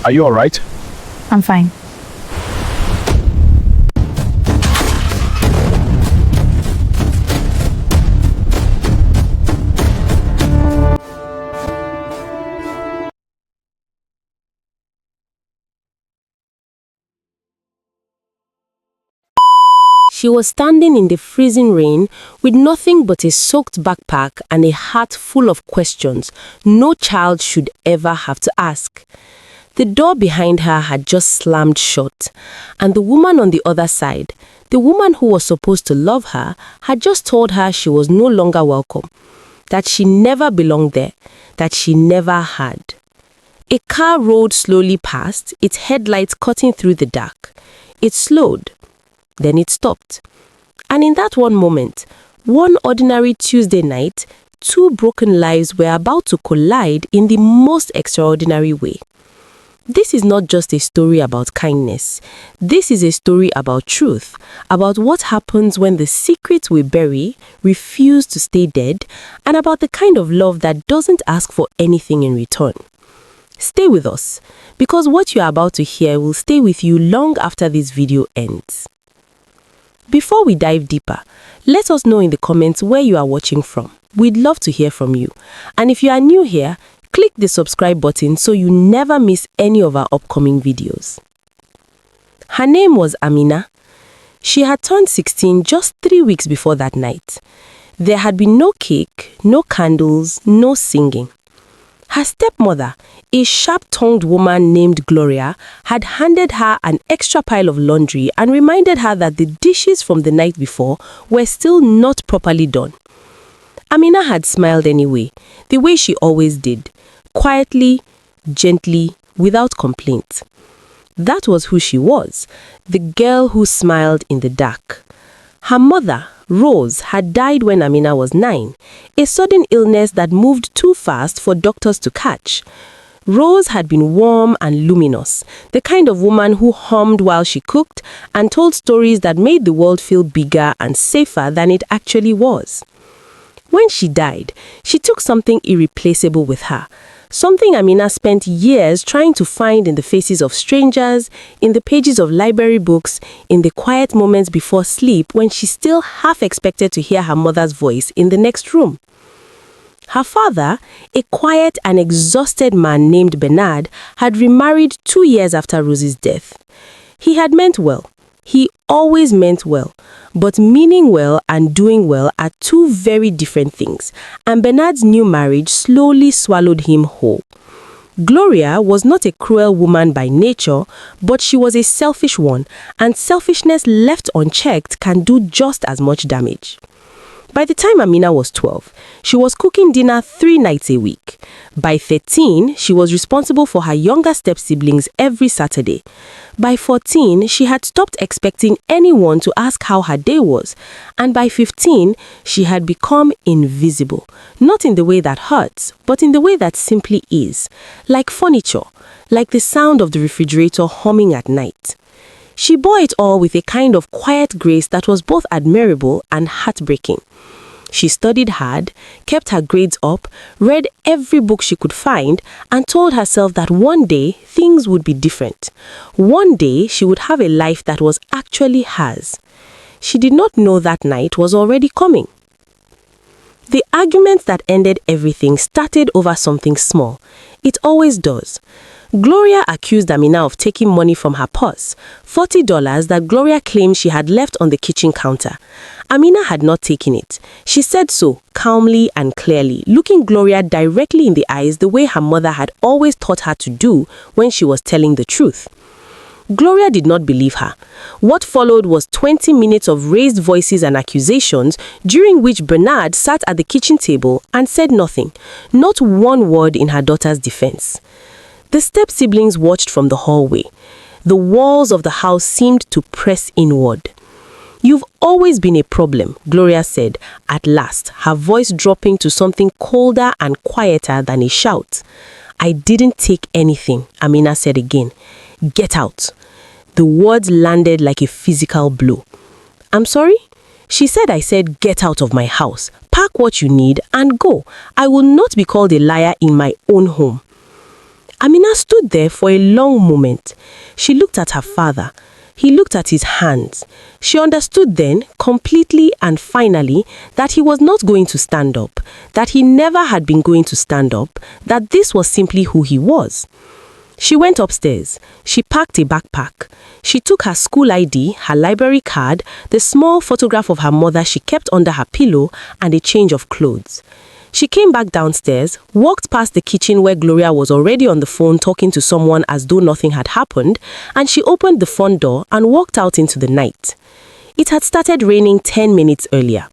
Are you alright? I'm fine. She was standing in the freezing rain with nothing but a soaked backpack and a heart full of questions no child should ever have to ask. The door behind her had just slammed shut, and the woman on the other side, the woman who was supposed to love her, had just told her she was no longer welcome, that she never belonged there, that she never had. A car rolled slowly past, its headlights cutting through the dark. It slowed. Then it stopped. And in that one moment, one ordinary Tuesday night, two broken lives were about to collide in the most extraordinary way. This is not just a story about kindness. This is a story about truth, about what happens when the secrets we bury refuse to stay dead, and about the kind of love that doesn't ask for anything in return. Stay with us, because what you are about to hear will stay with you long after this video ends. Before we dive deeper, let us know in the comments where you are watching from. We'd love to hear from you. And if you are new here, click the subscribe button so you never miss any of our upcoming videos. Her name was Amina. She had turned 16 just 3 weeks before that night. There had been no cake, no candles, no singing. Her stepmother, a sharp-tongued woman named Gloria, had handed her an extra pile of laundry and reminded her that the dishes from the night before were still not properly done. Amina had smiled anyway, the way she always did, quietly, gently, without complaint. That was who she was, the girl who smiled in the dark. Her mother, Rose, had died when Amina was 9, a sudden illness that moved too fast for doctors to catch. Rose had been warm and luminous, the kind of woman who hummed while she cooked and told stories that made the world feel bigger and safer than it actually was. When she died, she took something irreplaceable with her, something Amina spent years trying to find in the faces of strangers, in the pages of library books, in the quiet moments before sleep when she still half expected to hear her mother's voice in the next room. Her father, a quiet and exhausted man named Bernard, had remarried 2 years after Rose's death. He had meant well. He always meant well. But meaning well and doing well are two very different things, and Bernard's new marriage slowly swallowed him whole. Gloria was not a cruel woman by nature, but she was a selfish one, and selfishness left unchecked can do just as much damage. By the time Amina was 12, she was cooking dinner 3 nights a week. By 13, she was responsible for her younger step-siblings every Saturday. By 14, she had stopped expecting anyone to ask how her day was. And by 15, she had become invisible. Not in the way that hurts, but in the way that simply is. Like furniture, like the sound of the refrigerator humming at night. She bore it all with a kind of quiet grace that was both admirable and heartbreaking. She studied hard, kept her grades up, read every book she could find, and told herself that one day things would be different. One day she would have a life that was actually hers. She did not know that night was already coming. The argument that ended everything started over something small. It always does. Gloria accused Amina of taking money from her purse, $40 that Gloria claimed she had left on the kitchen counter. Amina had not taken it. She said so, calmly and clearly, looking Gloria directly in the eyes the way her mother had always taught her to do when she was telling the truth. Gloria did not believe her. What followed was 20 minutes of raised voices and accusations, during which Bernard sat at the kitchen table and said nothing, not one word in her daughter's defense. The step-siblings watched from the hallway. The walls of the house seemed to press inward. "You've always been a problem," Gloria said, at last, her voice dropping to something colder and quieter than a shout. "I didn't take anything," Amina said again. "Get out." The words landed like a physical blow. "I'm sorry?" She said I said get out of my house, pack what you need and go. I will not be called a liar in my own home. Amina stood there for a long moment. She looked at her father. He looked at his hands. She understood then, completely and finally, that he was not going to stand up, that he never had been going to stand up, that this was simply who he was. She went upstairs. She packed a backpack. She took her school ID, her library card, the small photograph of her mother she kept under her pillow, and a change of clothes. She came back downstairs, walked past the kitchen where Gloria was already on the phone talking to someone as though nothing had happened, and she opened the front door and walked out into the night. It had started raining 10 minutes earlier.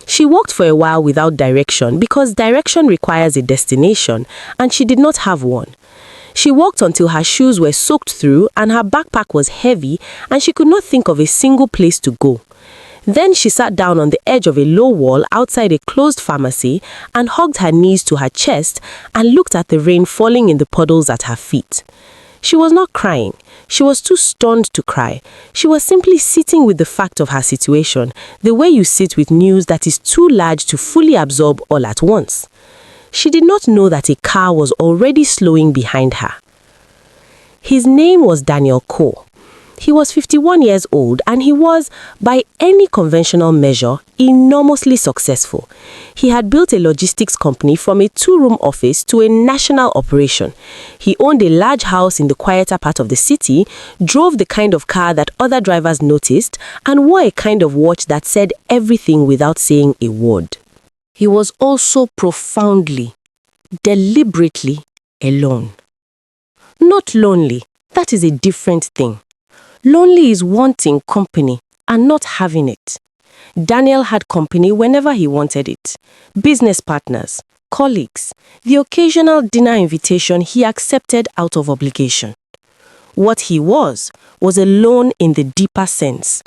She walked for a while without direction because direction requires a destination, and she did not have one. She walked until her shoes were soaked through and her backpack was heavy and she could not think of a single place to go. Then she sat down on the edge of a low wall outside a closed pharmacy and hugged her knees to her chest and looked at the rain falling in the puddles at her feet. She was not crying. She was too stunned to cry. She was simply sitting with the fact of her situation, the way you sit with news that is too large to fully absorb all at once. She did not know that a car was already slowing behind her. His name was Daniel Cole. He was 51 years old and he was, by any conventional measure, enormously successful. He had built a logistics company from a 2-room office to a national operation. He owned a large house in the quieter part of the city, drove the kind of car that other drivers noticed, and wore a kind of watch that said everything without saying a word. He was also profoundly, deliberately alone. Not lonely, that is a different thing. Lonely is wanting company and not having it. Daniel had company whenever he wanted it. Business partners, colleagues, the occasional dinner invitation he accepted out of obligation. What he was alone in the deeper sense,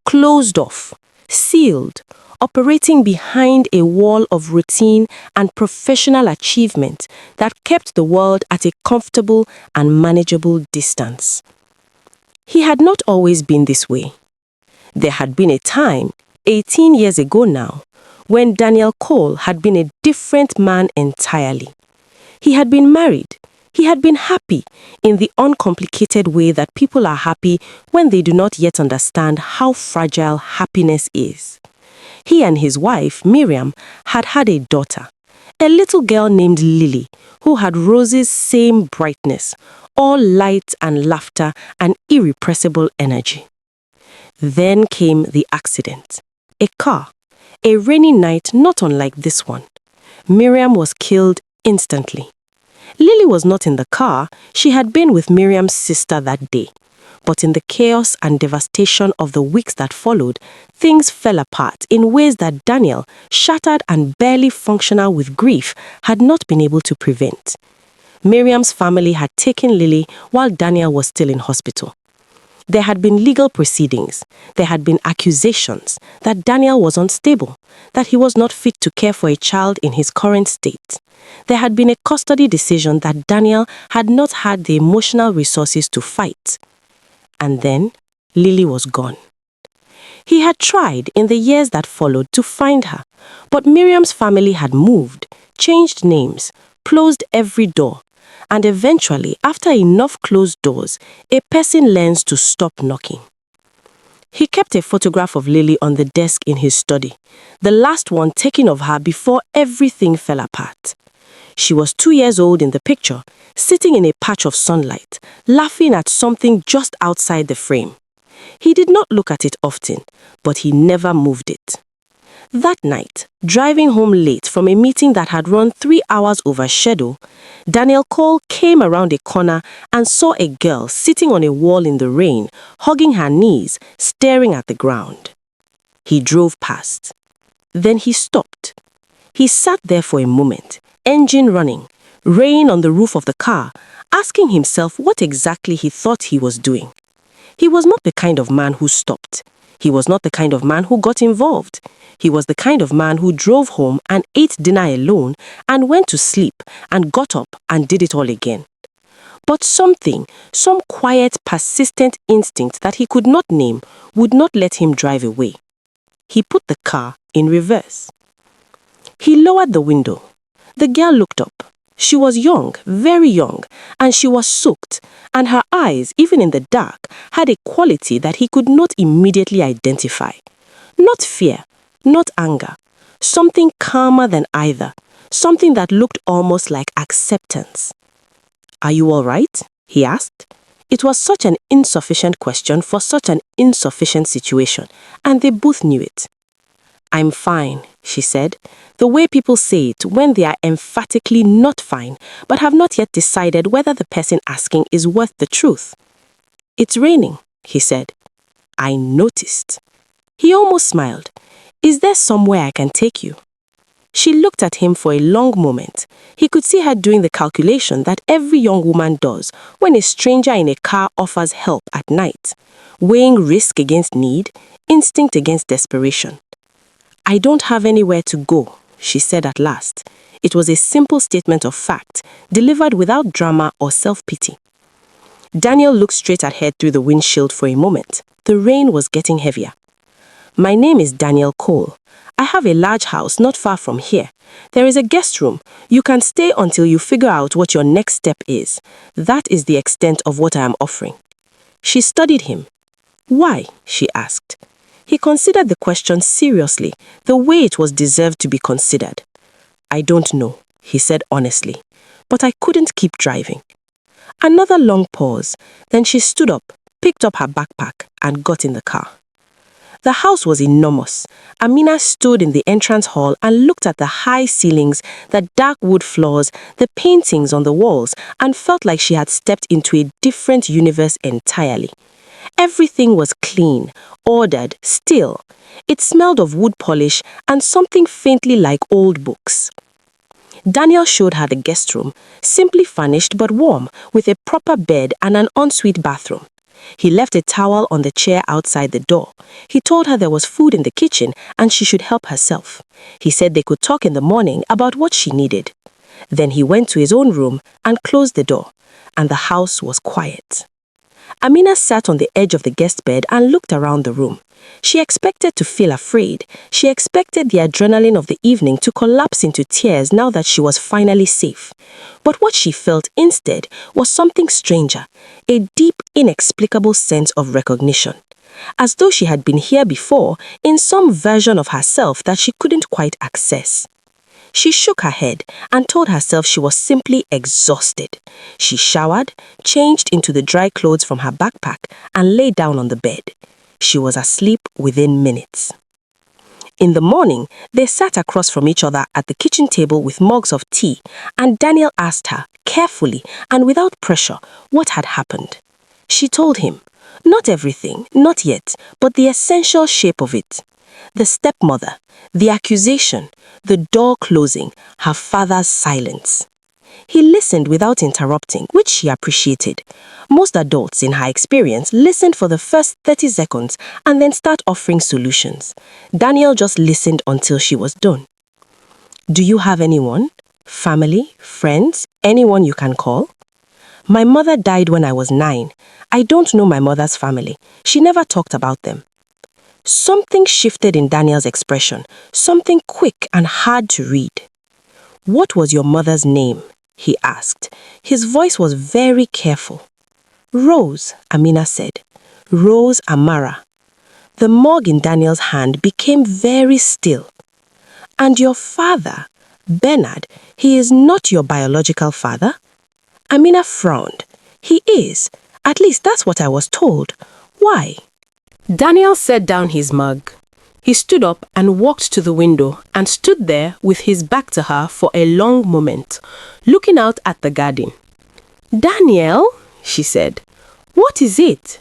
closed off, sealed, operating behind a wall of routine and professional achievement that kept the world at a comfortable and manageable distance. He had not always been this way. There had been a time, 18 years ago now, when Daniel Cole had been a different man entirely. He had been married. He had been happy in the uncomplicated way that people are happy when they do not yet understand how fragile happiness is. He and his wife, Miriam, had had a daughter, a little girl named Lily, who had Rose's same brightness, all light and laughter and irrepressible energy. Then came the accident. A car. A rainy night not unlike this one. Miriam was killed instantly. Lily was not in the car. She had been with Miriam's sister that day. But in the chaos and devastation of the weeks that followed, things fell apart in ways that Daniel, shattered and barely functional with grief, had not been able to prevent. Miriam's family had taken Lily while Daniel was still in hospital. There had been legal proceedings. There had been accusations that Daniel was unstable, that he was not fit to care for a child in his current state. There had been a custody decision that Daniel had not had the emotional resources to fight. And then, Lily was gone. He had tried in the years that followed to find her, but Miriam's family had moved, changed names, closed every door, and eventually, after enough closed doors, a person learns to stop knocking. He kept a photograph of Lily on the desk in his study, the last one taken of her before everything fell apart. She was 2 years old in the picture, sitting in a patch of sunlight, laughing at something just outside the frame. He did not look at it often, but he never moved it. That night, driving home late from a meeting that had run 3 hours over schedule, Daniel Cole came around a corner and saw a girl sitting on a wall in the rain, hugging her knees, staring at the ground. He drove past. Then he stopped. He sat there for a moment, engine running, rain on the roof of the car, asking himself what exactly he thought he was doing. He was not the kind of man who stopped. He was not the kind of man who got involved. He was the kind of man who drove home and ate dinner alone and went to sleep and got up and did it all again. But some quiet, persistent instinct that he could not name would not let him drive away. He put the car in reverse. He lowered the window. The girl looked up. She was young, very young, and she was soaked, and her eyes, even in the dark, had a quality that he could not immediately identify. Not fear, not anger, something calmer than either, something that looked almost like acceptance. "Are you all right?" he asked. It was such an insufficient question for such an insufficient situation, and they both knew it. "I'm fine," she said, the way people say it when they are emphatically not fine, but have not yet decided whether the person asking is worth the truth. "It's raining," he said. "I noticed." He almost smiled. "Is there somewhere I can take you?" She looked at him for a long moment. He could see her doing the calculation that every young woman does when a stranger in a car offers help at night, weighing risk against need, instinct against desperation. "I don't have anywhere to go," she said at last. It was a simple statement of fact, delivered without drama or self-pity. Daniel looked straight ahead through the windshield for a moment. The rain was getting heavier. "My name is Daniel Cole. I have a large house not far from here. There is a guest room. You can stay until you figure out what your next step is. That is the extent of what I am offering." She studied him. "Why?" she asked. He considered the question seriously, the way it was deserved to be considered. "I don't know," he said honestly, "but I couldn't keep driving." Another long pause, then she stood up, picked up her backpack, and got in the car. The house was enormous. Amina stood in the entrance hall and looked at the high ceilings, the dark wood floors, the paintings on the walls, and felt like she had stepped into a different universe entirely. Everything was clean, ordered, still. It smelled of wood polish and something faintly like old books. Daniel showed her the guest room, simply furnished but warm, with a proper bed and an ensuite bathroom. He left a towel on the chair outside the door. He told her there was food in the kitchen and she should help herself. He said they could talk in the morning about what she needed. Then he went to his own room and closed the door, and the house was quiet. Amina sat on the edge of the guest bed and looked around the room. She expected to feel afraid. She expected the adrenaline of the evening to collapse into tears now that she was finally safe. But what she felt instead was something stranger, a deep, inexplicable sense of recognition. As though she had been here before in some version of herself that she couldn't quite access. She shook her head and told herself she was simply exhausted. She showered, changed into the dry clothes from her backpack, and lay down on the bed. She was asleep within minutes. In the morning, they sat across from each other at the kitchen table with mugs of tea, and Daniel asked her, carefully and without pressure, what had happened. She told him, not everything, not yet, but the essential shape of it. The stepmother, the accusation, the door closing, her father's silence. He listened without interrupting, which she appreciated. Most adults, in her experience, listened for the first 30 seconds and then start offering solutions. Daniel just listened until she was done. "Do you have anyone? Family? Friends? Anyone you can call?" "My mother died when I was 9. I don't know my mother's family. She never talked about them." Something shifted in Daniel's expression, something quick and hard to read. "What was your mother's name?" he asked. His voice was very careful. "Rose," Amina said. "Rose Amara." The mug in Daniel's hand became very still. "And your father, Bernard, he is not your biological father?" Amina frowned. "He is. At least that's what I was told. Why?" Daniel set down his mug. He stood up and walked to the window and stood there with his back to her for a long moment, looking out at the garden. "Daniel," she said, "what is it?"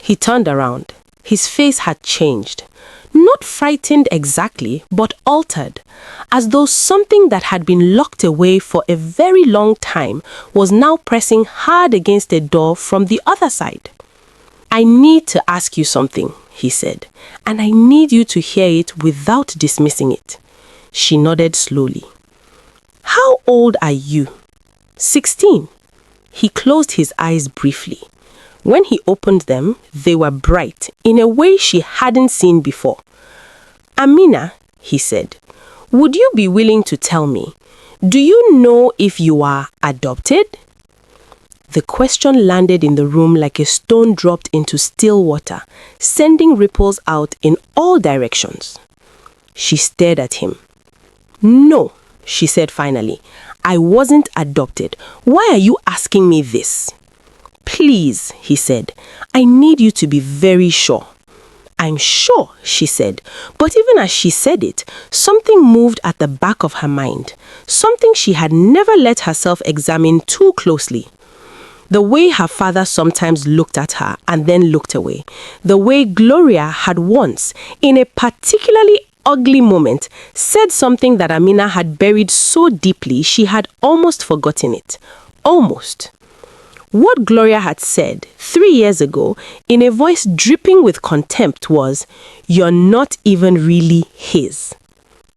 He turned around. His face had changed. Not frightened exactly, but altered, as though something that had been locked away for a very long time was now pressing hard against a door from the other side. "I need to ask you something," he said, "and I need you to hear it without dismissing it." She nodded slowly. "How old are you?" 16. He closed his eyes briefly. When he opened them, they were bright in a way she hadn't seen before. "Amina," he said, "would you be willing to tell me, Do you know if you are adopted? The question landed in the room like a stone dropped into still water, sending ripples out in all directions. She stared at him. No, she said finally. I wasn't adopted. Why are you asking me this? Please, he said. I need you to be very sure. I'm sure, she said. But even as she said it, something moved at the back of her mind. Something she had never let herself examine too closely. The way her father sometimes looked at her and then looked away. The way Gloria had once, in a particularly ugly moment, said something that Amina had buried so deeply she had almost forgotten it. Almost. What Gloria had said 3 years ago, in a voice dripping with contempt, was, "You're not even really his."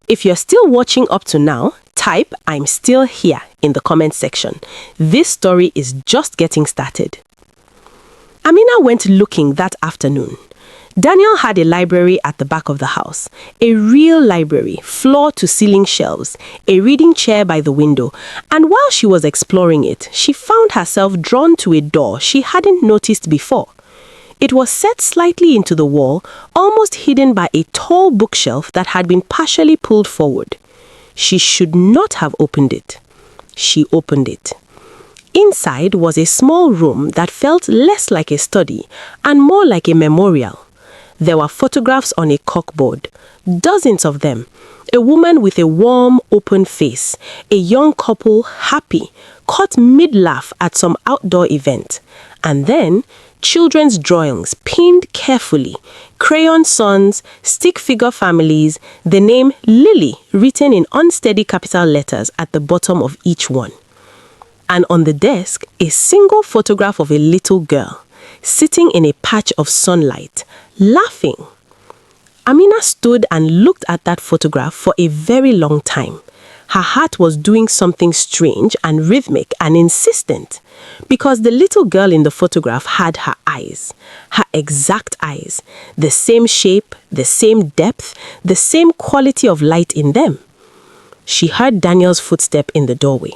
If you're still watching up to now, type "I'm still here" in the comment section. This story is just getting started. Amina went looking that afternoon. Daniel had a library at the back of the house, a real library, floor-to-ceiling shelves, a reading chair by the window, and while she was exploring it, she found herself drawn to a door she hadn't noticed before. It was set slightly into the wall, almost hidden by a tall bookshelf that had been partially pulled forward. She should not have opened it. She opened it. Inside was a small room that felt less like a study and more like a memorial. There were photographs on a corkboard, dozens of them. A woman with a warm, open face, a young couple happy, caught mid-laugh at some outdoor event. And then, children's drawings pinned carefully, crayon sons, stick figure families, the name Lily written in unsteady capital letters at the bottom of each one. And on the desk, a single photograph of a little girl, sitting in a patch of sunlight, laughing. Amina stood and looked at that photograph for a very long time. Her heart was doing something strange and rhythmic and insistent, because the little girl in the photograph had her eyes, her exact eyes, the same shape, the same depth, the same quality of light in them. She heard Daniel's footstep in the doorway.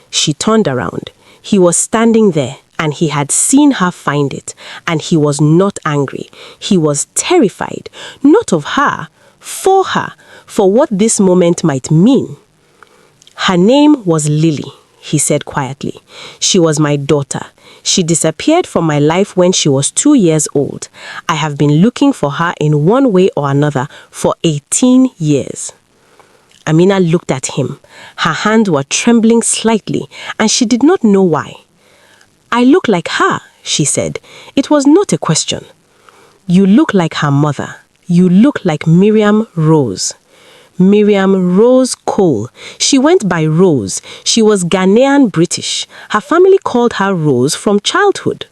She turned around. He was standing there, and he had seen her find it, and he was not angry. He was terrified, not of her, for what this moment might mean. Her name was Lily, he said quietly. She was my daughter. She disappeared from my life when she was 2 years old. I have been looking for her in one way or another for 18 years. Amina looked at him. Her hands were trembling slightly, and she did not know why. I look like her, she said. It was not a question. You look like her mother. You look like Miriam Rose. Miriam Rose Cole. She went by Rose. She was Ghanaian British. Her family called her Rose from childhood.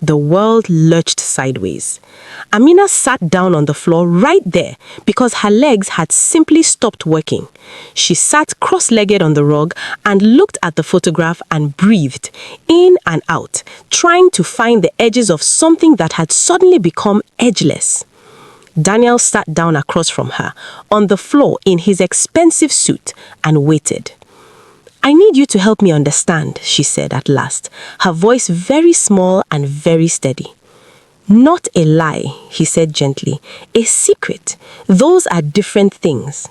The world lurched sideways. Amina sat down on the floor right there because her legs had simply stopped working. She sat cross-legged on the rug and looked at the photograph and breathed in and out, trying to find the edges of something that had suddenly become edgeless. Daniel sat down across from her, on the floor in his expensive suit, and waited. I need you to help me understand, she said at last, her voice very small and very steady. Not a lie, he said gently. A secret. Those are different things.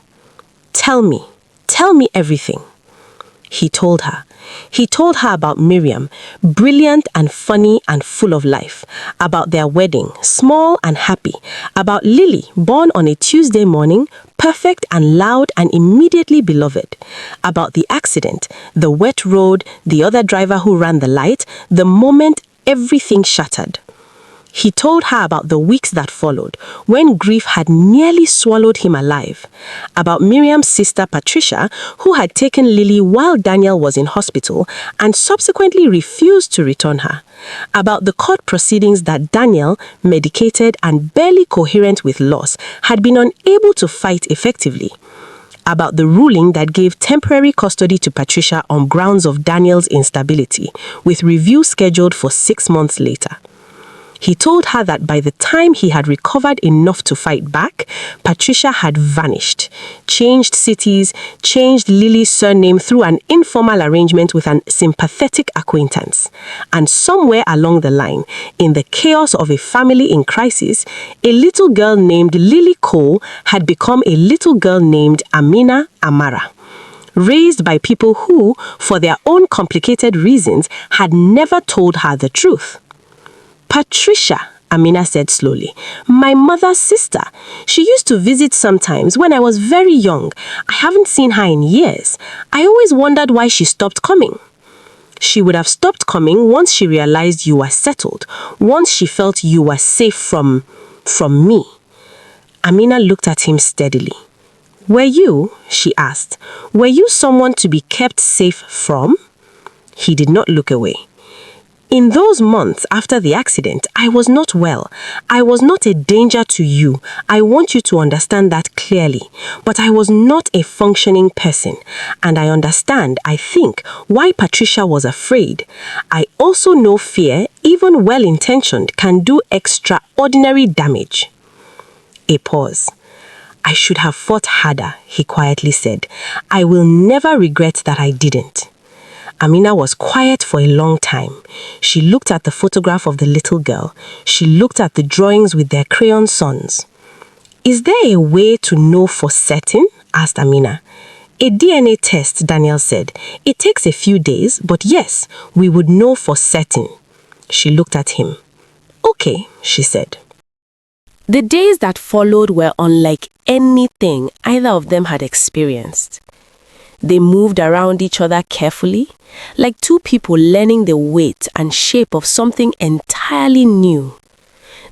Tell me everything. He told her. He told her about Miriam, brilliant and funny and full of life, about their wedding, small and happy, about Lily, born on a Tuesday morning, perfect and loud and immediately beloved, about the accident, the wet road, the other driver who ran the light, the moment everything shattered. He told her about the weeks that followed, when grief had nearly swallowed him alive, about Miriam's sister Patricia, who had taken Lily while Daniel was in hospital and subsequently refused to return her, about the court proceedings that Daniel, medicated and barely coherent with loss, had been unable to fight effectively, about the ruling that gave temporary custody to Patricia on grounds of Daniel's instability, with review scheduled for 6 months later. He told her that by the time he had recovered enough to fight back, Patricia had vanished, changed cities, changed Lily's surname through an informal arrangement with an sympathetic acquaintance. And somewhere along the line, in the chaos of a family in crisis, a little girl named Lily Cole had become a little girl named Amina Amara, raised by people who, for their own complicated reasons, had never told her the truth. Patricia, Amina said slowly, my mother's sister. She used to visit sometimes when I was very young. I haven't seen her in years. I always wondered why she stopped coming. She would have stopped coming once she realized you were settled, once she felt you were safe from me. Amina looked at him steadily. Were you, she asked, were you someone to be kept safe from? He did not look away. In those months after the accident, I was not well. I was not a danger to you. I want you to understand that clearly. But I was not a functioning person. And I understand, I think, why Patricia was afraid. I also know fear, even well-intentioned, can do extraordinary damage. A pause. I should have fought harder, he quietly said. I will never regret that I didn't. Amina was quiet for a long time. She looked at the photograph of the little girl. She looked at the drawings with their crayon sons. Is there a way to know for certain? Asked Amina. A DNA test, Daniel said. It takes a few days, but yes, we would know for certain. She looked at him. Okay, she said. The days that followed were unlike anything either of them had experienced. They moved around each other carefully, like two people learning the weight and shape of something entirely new.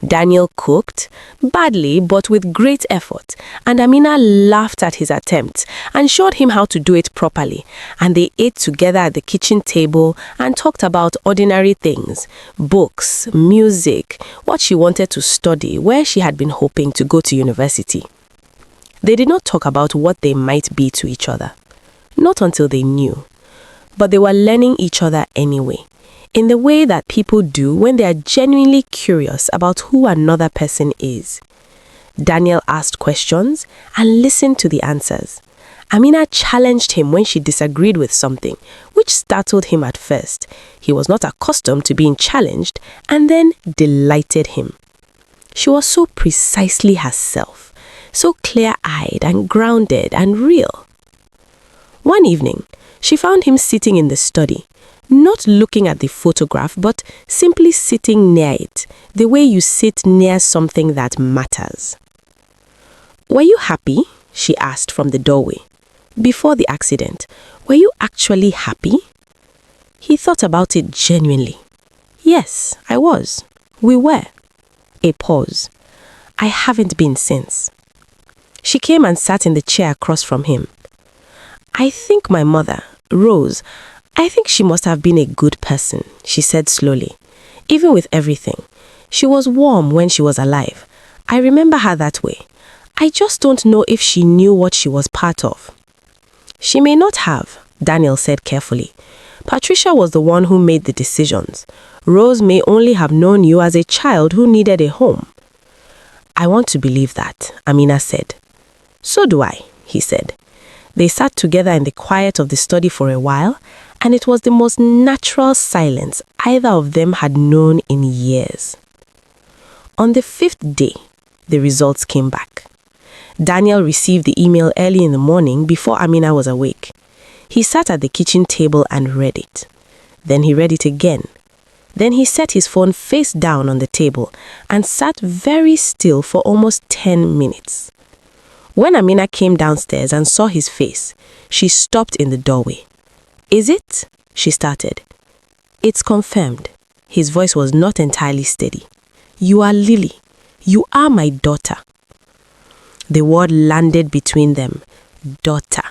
Daniel cooked, badly but with great effort, and Amina laughed at his attempts and showed him how to do it properly, and they ate together at the kitchen table and talked about ordinary things, books, music, what she wanted to study, where she had been hoping to go to university. They did not talk about what they might be to each other. Not until they knew. But they were learning each other anyway, in the way that people do when they are genuinely curious about who another person is. Daniel asked questions and listened to the answers. Amina challenged him when she disagreed with something, which startled him at first. He was not accustomed to being challenged and then delighted him. She was so precisely herself, so clear-eyed and grounded and real. One evening, she found him sitting in the study, not looking at the photograph, but simply sitting near it, the way you sit near something that matters. Were you happy? She asked from the doorway. Before the accident, were you actually happy? He thought about it genuinely. Yes, I was. We were. A pause. I haven't been since. She came and sat in the chair across from him. I think my mother, Rose, I think she must have been a good person, she said slowly. Even with everything. She was warm when she was alive. I remember her that way. I just don't know if she knew what she was part of. She may not have, Daniel said carefully. Patricia was the one who made the decisions. Rose may only have known you as a child who needed a home. I want to believe that, Amina said. So do I, he said. They sat together in the quiet of the study for a while, and it was the most natural silence either of them had known in years. On the 5th day, the results came back. Daniel received the email early in the morning before Amina was awake. He sat at the kitchen table and read it. Then he read it again. Then he set his phone face down on the table and sat very still for almost 10 minutes. When Amina came downstairs and saw his face, she stopped in the doorway. Is it? She started. It's confirmed. His voice was not entirely steady. You are Lily. You are my daughter. The word landed between them, daughter,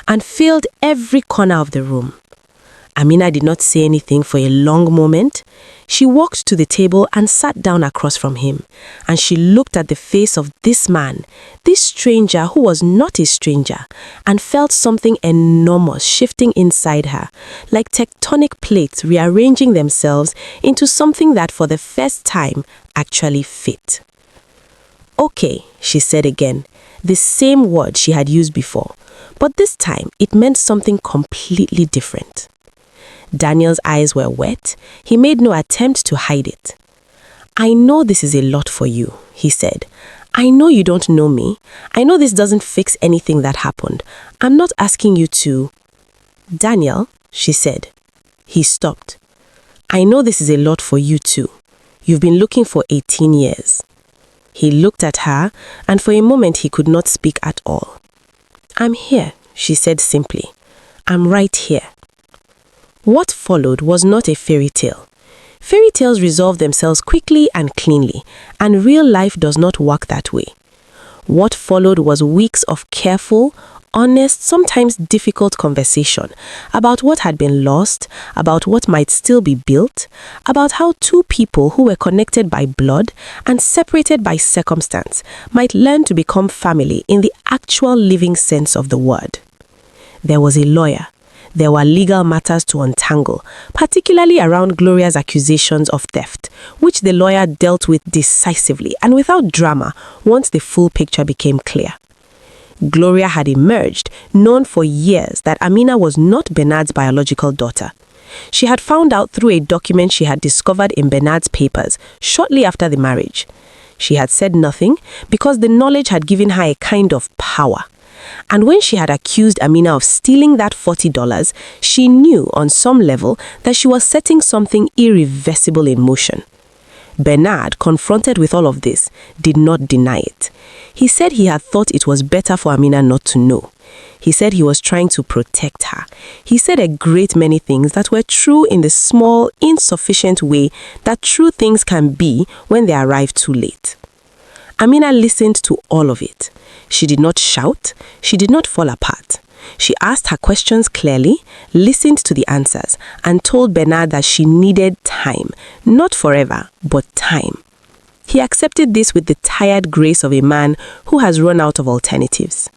and filled every corner of the room. Amina did not say anything for a long moment. She walked to the table and sat down across from him, and she looked at the face of this man, this stranger who was not a stranger, and felt something enormous shifting inside her, like tectonic plates rearranging themselves into something that for the first time actually fit. "Okay," she said again, the same word she had used before, but this time it meant something completely different. Daniel's eyes were wet. He made no attempt to hide it. "I know this is a lot for you," he said. "I know you don't know me. I know this doesn't fix anything that happened. I'm not asking you to—" "Daniel," she said. He stopped. "I know this is a lot for you too. You've been looking for 18 years. He looked at her, and for a moment he could not speak at all. "I'm here," she said simply. "I'm right here." What followed was not a fairy tale. Fairy tales resolve themselves quickly and cleanly, and real life does not work that way. What followed was weeks of careful, honest, sometimes difficult conversation about what had been lost, about what might still be built, about how two people who were connected by blood and separated by circumstance might learn to become family in the actual living sense of the word. There was a lawyer. There were legal matters to untangle, particularly around Gloria's accusations of theft, which the lawyer dealt with decisively and without drama once the full picture became clear. Gloria had emerged, known for years that Amina was not Bernard's biological daughter. She had found out through a document she had discovered in Bernard's papers shortly after the marriage. She had said nothing because the knowledge had given her a kind of power. And when she had accused Amina of stealing that $40, she knew on some level that she was setting something irreversible in motion. Bernard, confronted with all of this, did not deny it. He said he had thought it was better for Amina not to know. He said he was trying to protect her. He said a great many things that were true in the small, insufficient way that true things can be when they arrive too late. Amina listened to all of it. She did not shout. She did not fall apart. She asked her questions clearly, listened to the answers, and told Bernard that she needed time. Not forever, but time. He accepted this with the tired grace of a man who has run out of alternatives.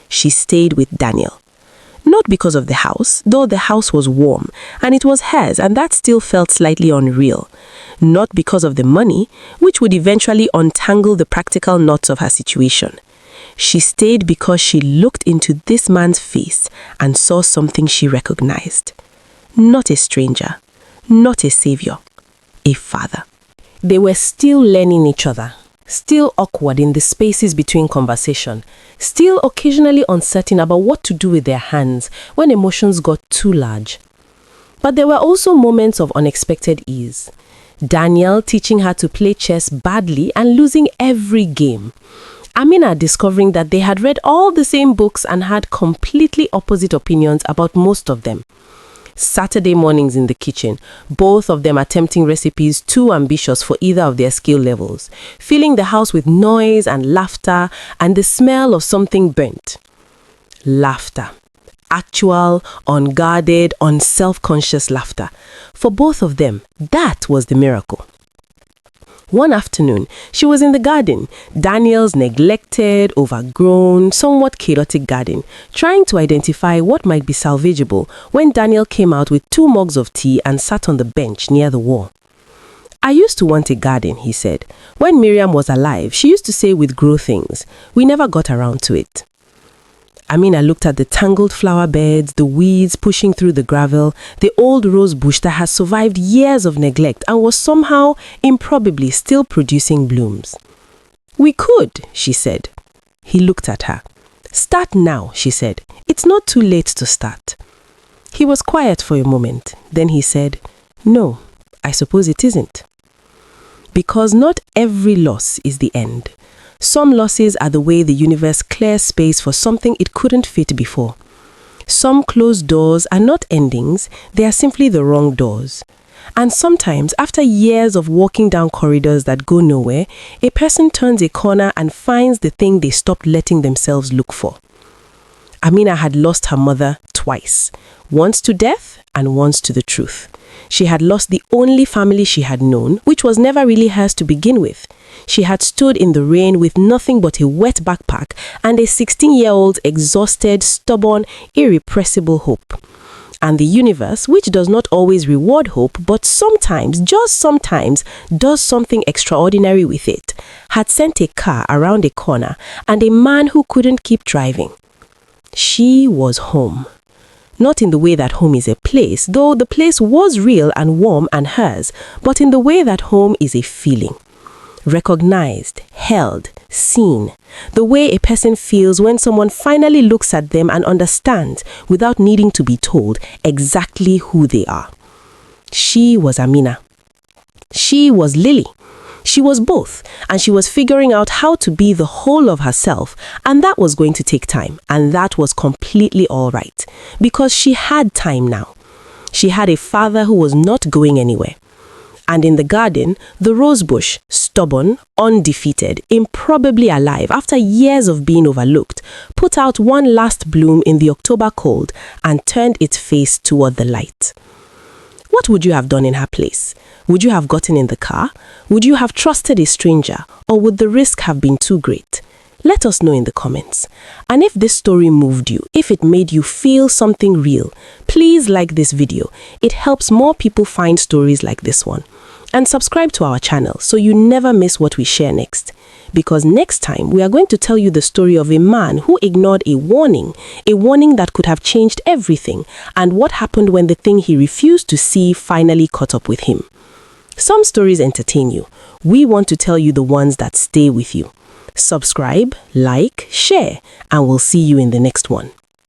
She stayed with Daniel. Not because of the house, though the house was warm, and it was hers, and that still felt slightly unreal. Not because of the money, which would eventually untangle the practical knots of her situation. She stayed because she looked into this man's face and saw something she recognized. Not a stranger, not a savior, a father. They were still learning each other, still awkward in the spaces between conversation, still occasionally uncertain about what to do with their hands when emotions got too large. But there were also moments of unexpected ease. Daniel teaching her to play chess badly and losing every game. Amina discovering that they had read all the same books and had completely opposite opinions about most of them. Saturday mornings in the kitchen, both of them attempting recipes too ambitious for either of their skill levels, filling the house with noise and laughter and the smell of something burnt. Laughter. Actual, unguarded, unself-conscious laughter. For both of them, that was the miracle. One afternoon, she was in the garden, Daniel's neglected, overgrown, somewhat chaotic garden, trying to identify what might be salvageable when Daniel came out with 2 mugs of tea and sat on the bench near the wall. "I used to want a garden," he said. "When Miriam was alive, she used to say we'd grow things. We never got around to it." Amina looked at the tangled flower beds, the weeds pushing through the gravel, the old rose bush that had survived years of neglect and was somehow, improbably, still producing blooms. "We could," she said. He looked at her. "Start now," she said. "It's not too late to start." He was quiet for a moment. Then he said, "No, I suppose it isn't." Because not every loss is the end. Some losses are the way the universe clears space for something it couldn't fit before. Some closed doors are not endings, they are simply the wrong doors. And sometimes, after years of walking down corridors that go nowhere, a person turns a corner and finds the thing they stopped letting themselves look for. Amina had lost her mother twice, once to death and once to the truth. She had lost the only family she had known, which was never really hers to begin with. She had stood in the rain with nothing but a wet backpack and a 16-year-old exhausted, stubborn, irrepressible hope. And the universe, which does not always reward hope, but sometimes, just sometimes, does something extraordinary with it, had sent a car around a corner and a man who couldn't keep driving. She was home. Not in the way that home is a place, though the place was real and warm and hers, but in the way that home is a feeling. Recognized, held, seen. The way a person feels when someone finally looks at them and understands, without needing to be told, exactly who they are. She was Amina. She was Lily. She was both, and she was figuring out how to be the whole of herself, and that was going to take time, and that was completely all right, because she had time now. She had a father who was not going anywhere. And in the garden, the rosebush, stubborn, undefeated, improbably alive after years of being overlooked, put out one last bloom in the October cold and turned its face toward the light. What would you have done in her place? Would you have gotten in the car? Would you have trusted a stranger? Or would the risk have been too great? Let us know in the comments. And if this story moved you, if it made you feel something real, please like this video. It helps more people find stories like this one. And subscribe to our channel so you never miss what we share next. Because next time we are going to tell you the story of a man who ignored a warning that could have changed everything, and what happened when the thing he refused to see finally caught up with him. Some stories entertain you. We want to tell you the ones that stay with you. Subscribe, like, share, and we'll see you in the next one.